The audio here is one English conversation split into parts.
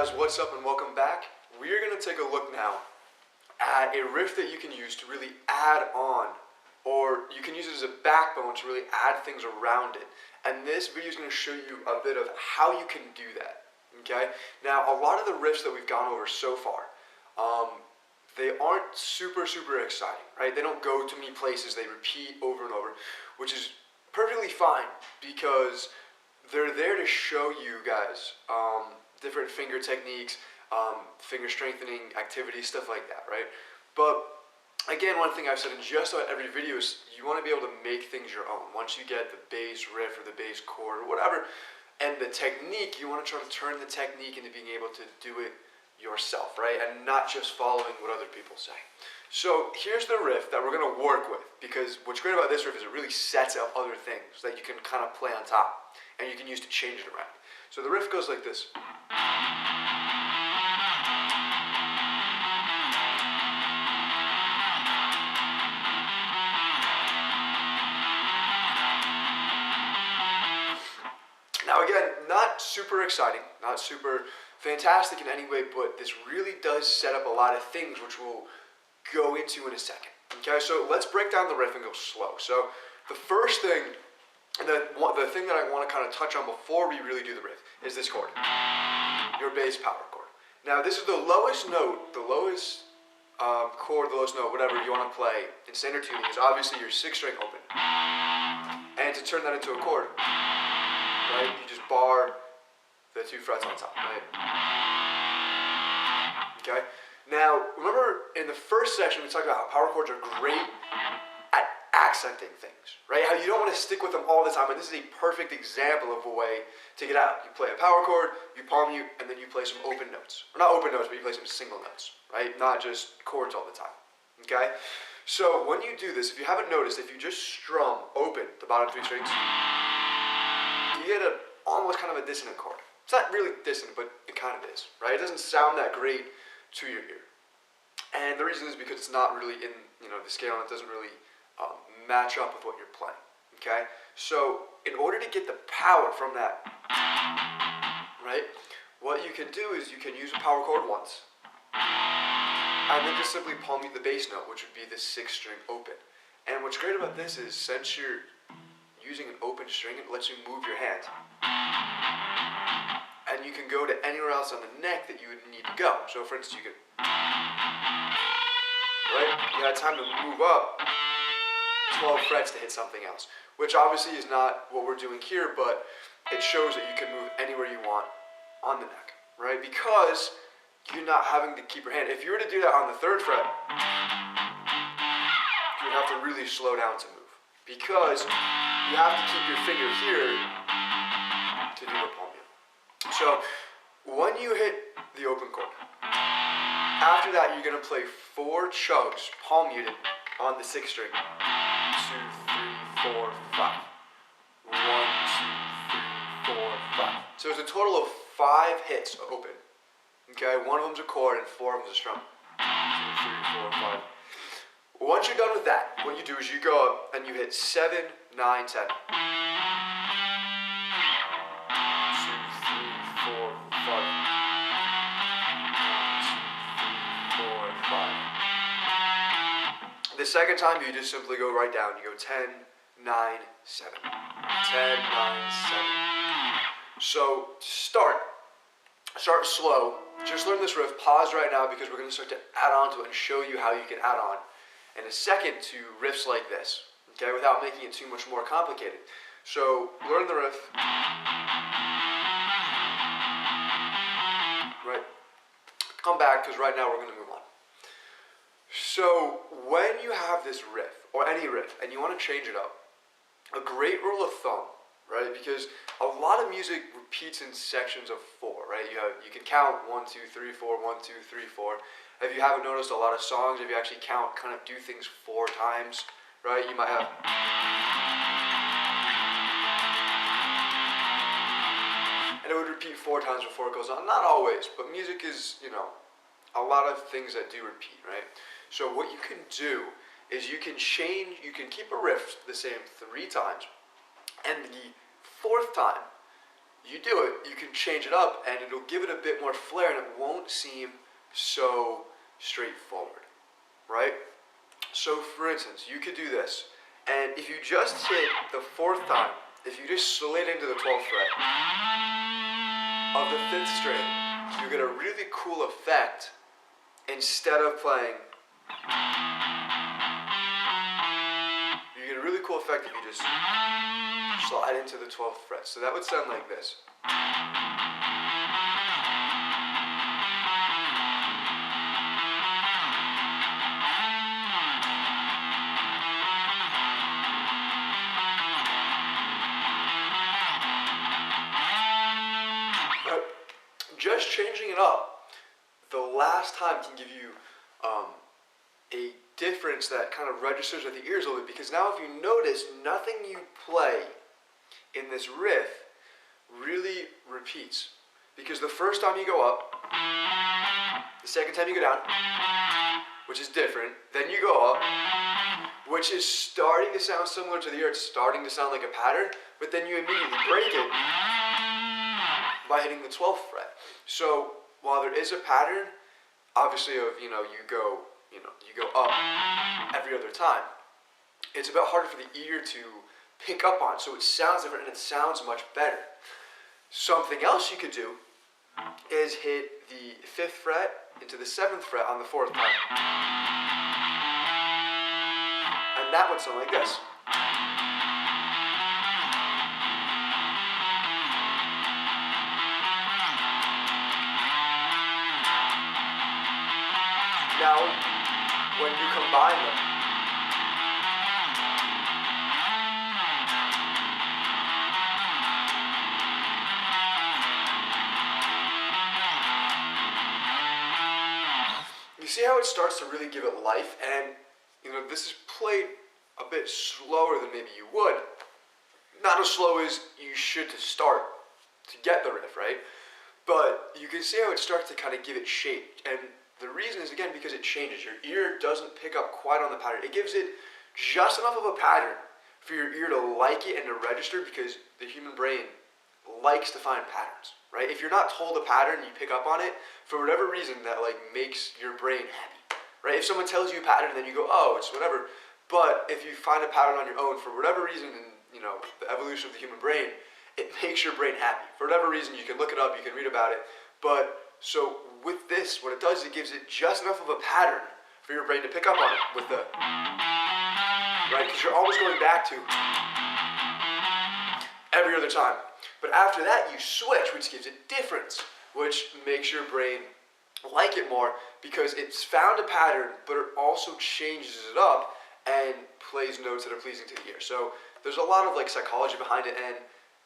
guys, what's up and welcome back. We're going to take a look now at a riff that you can use to really add on, or you can use it as a backbone to really add things around it. And this video is going to show you a bit of how you can do that. Okay? Now, a lot of the riffs that we've gone over so far, they aren't super exciting, right? They don't go to many places, they repeat over and over, which is perfectly fine because they're there to show you guys different finger techniques, finger strengthening activities, stuff like that, right? But again, one thing I've said in just about every video is you want to be able to make things your own. Once you get the bass riff or the bass chord or whatever, and the technique, you want to try to turn the technique into being able to do it yourself, right? And not just following what other people say. So here's the riff that we're going to work with, because what's great about this riff is it really sets up other things that you can kind of play on top and you can use to change it around. So the riff goes like this. Now again, not super exciting, not super fantastic in any way, but this really does set up a lot of things which we'll go into in a second. Okay, so let's break down the riff and go slow. So the first thing, and the thing that I want to kind of touch on before we really do the riff is this chord, your bass power chord. Now this is the lowest note, the lowest chord, the lowest note, whatever you want to play in standard tuning is obviously your 6-string open. And to turn that into a chord, right, you just bar the 2 frets on top, right? Okay? Now, remember in the first section we talked about how power chords are great at accenting things, right? How you don't want to stick with them all the time, and this is a perfect example of a way to get out. You play a power chord, you palm mute, and then you play some open notes. Or not open notes, but you play some single notes, right? Not just chords all the time, okay? So when you do this, if you haven't noticed, if you just strum open the bottom 3 strings, you get almost kind of a dissonant chord. It's not really dissonant, but it kind of is, right? It doesn't sound that great to your ear. And the reason is because it's not really in, the scale, and it doesn't really match up with what you're playing, okay? So in order to get the power from that, right, what you can do is you can use a power chord once, and then just simply palm mute the bass note, which would be the 6-string open. And what's great about this is since you're using an open string, it lets you move your hand. And you can go to anywhere else on the neck that you would need to go. So for instance, you could, right? You had time to move up 12 frets to hit something else, which obviously is not what we're doing here, but it shows that you can move anywhere you want on the neck, right? Because you're not having to keep your hand. If you were to do that on the 3rd fret, you'd have to really slow down to move, because you have to keep your finger here to do the palm mute. So when you hit the open chord, after that you're going to play 4 chugs palm muted on the 6th string. 1, 2, 3, 4, 5. 1, 2, 3, 4, 5. So it's a total of 5 hits open. Okay, one of them's a chord and 4 of them's a strum. 2, 3, 4, 5. Once you're done with that, what you do is you go up and you hit 7, 9, 10. 2, 3, 4, 5. 1, 2, 3, 4, 5. The second time you just simply go right down. You go 10, 9, 7. 10, 9, 7. So start slow. Just learn this riff. Pause right now because we're going to start to add on to it and show you how you can add on in a second to riffs like this, okay, without making it too much more complicated. So learn the riff, right? Come back, because right now we're going to move on. So when you have this riff, or any riff, and you want to change it up, a great rule of thumb, right, because a lot of music repeats in sections of 4, right? You can count 1, 2, 3, 4, 1, 2, 3, 4. If you haven't noticed, a lot of songs, if you actually count, kind of do things 4 times, right? You might have, and it would repeat 4 times before it goes on. Not always, but music is, a lot of things that do repeat, right? So what you can do is you can keep a riff the same 3 times, and the 4th time, you do it, you can change it up and it'll give it a bit more flair and it won't seem so straightforward, right? So for instance, you could do this, and if you just hit the 4th time, if you just slid into the 12th fret of the 5th string, you get a really cool effect instead of playing. You get a really cool effect if you just slide into the 12th fret. So that would sound like this. Just changing it up the last time can give you a difference that kind of registers at the ears a little bit, because now if you notice, nothing you play in this riff really repeats, because the first time you go up, the second time you go down, which is different, then you go up, which is starting to sound similar to the ear, it's starting to sound like a pattern, but then you immediately break it by hitting the 12th fret. So while there is a pattern, obviously of you go up every other time, it's a bit harder for the ear to pick up on, so it sounds different and it sounds much better. Something else you could do is hit the 5th fret into the 7th fret on the 4th time, and that would sound like this. Now, when you combine them, you see how it starts to really give it life, and this is played a bit slower than maybe you would. Not as slow as you should to start to get the riff, right? But you can see how it starts to kind of give it shape, and the reason is, again, because it changes. Your ear doesn't pick up quite on the pattern. It gives it just enough of a pattern for your ear to like it and to register, because the human brain likes to find patterns, right? If you're not told a pattern and you pick up on it, for whatever reason, that makes your brain happy, right? If someone tells you a pattern, then you go, oh, it's whatever. But if you find a pattern on your own, for whatever reason, in the evolution of the human brain, it makes your brain happy. For whatever reason, you can look it up, you can read about it, but so with this, what it does is it gives it just enough of a pattern for your brain to pick up on it with the, right? Because you're always going back to every other time. But after that, you switch, which gives it difference, which makes your brain like it more because it's found a pattern, but it also changes it up and plays notes that are pleasing to the ear. So there's a lot of psychology behind it, and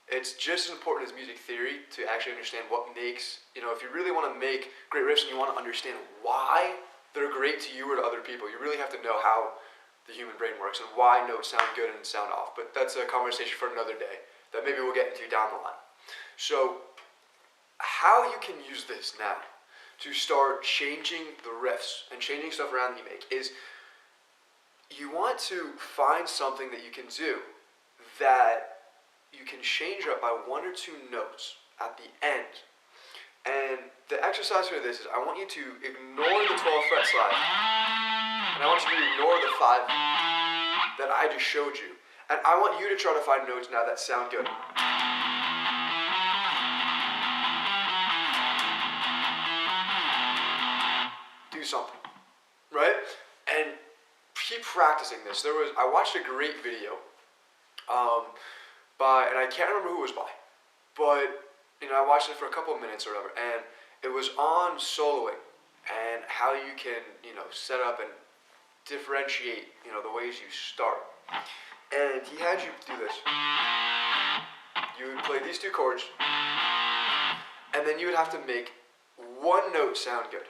it's just as important as music theory to actually understand what makes, if you really want to make great riffs and you want to understand why they're great to you or to other people, you really have to know how the human brain works and why notes sound good and sound off. But that's a conversation for another day that maybe we'll get into down the line. So how you can use this now to start changing the riffs and changing stuff around that you make is you want to find something that you can do that you can change up by 1 or 2 notes at the end. And the exercise for this is I want you to ignore the 12th fret slide, and I want you to ignore the 5 that I just showed you. And I want you to try to find notes now that sound good. Do something, right? And keep practicing this. I watched a great video and I can't remember who it was by, but I watched it for a couple of minutes or whatever, and it was on soloing and how you can set up and differentiate the ways you start. And he had you do this. You would play these 2 chords, and then you would have to make 1 note sound good.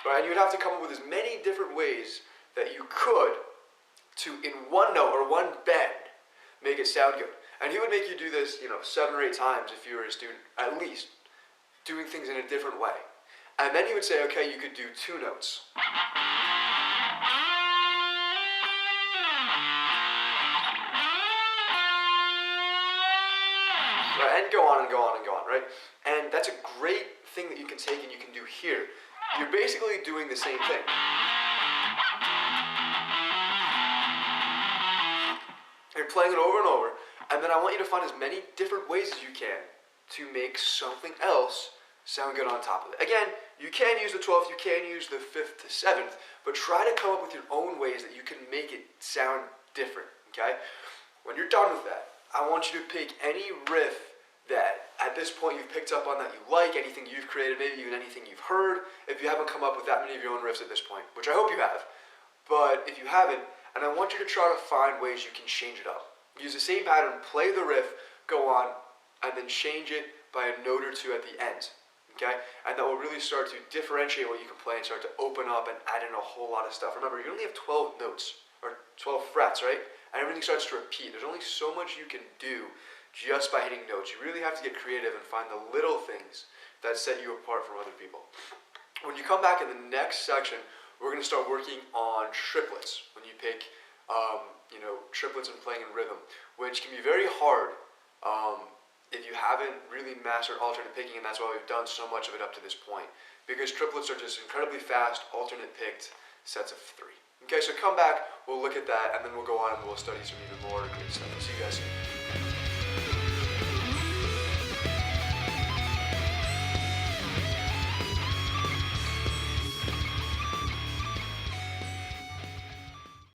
Right? And you would have to come up with as many different ways that you could to, in 1 note or 1 bend, make it sound good. And he would make you do this, 7 or 8 times if you were a student, at least, doing things in a different way. And then he would say, okay, you could do 2 notes. Right, and go on and go on and go on, right? And that's a great thing that you can take and you can do here. You're basically doing the same thing. You're playing it over and over, and then I want you to find as many different ways as you can to make something else sound good on top of it. Again, you can use the 12th, you can use the 5th to 7th, but try to come up with your own ways that you can make it sound different, okay? When you're done with that, I want you to pick any riff that at this point you've picked up on that you like, anything you've created, maybe even anything you've heard, if you haven't come up with that many of your own riffs at this point, which I hope you have. But if you haven't, and I want you to try to find ways you can change it up. Use the same pattern, play the riff, go on, and then change it by a note or 2 at the end, okay? And that will really start to differentiate what you can play and start to open up and add in a whole lot of stuff. Remember, you only have 12 notes, or 12 frets, right? And everything starts to repeat. There's only so much you can do just by hitting notes. You really have to get creative and find the little things that set you apart from other people. When you come back in the next section, we're going to start working on triplets. When you pick, triplets and playing in rhythm, which can be very hard if you haven't really mastered alternate picking, and that's why we've done so much of it up to this point. Because triplets are just incredibly fast, alternate picked sets of 3. Okay, so come back, we'll look at that, and then we'll go on and we'll study some even more great stuff. See you guys soon.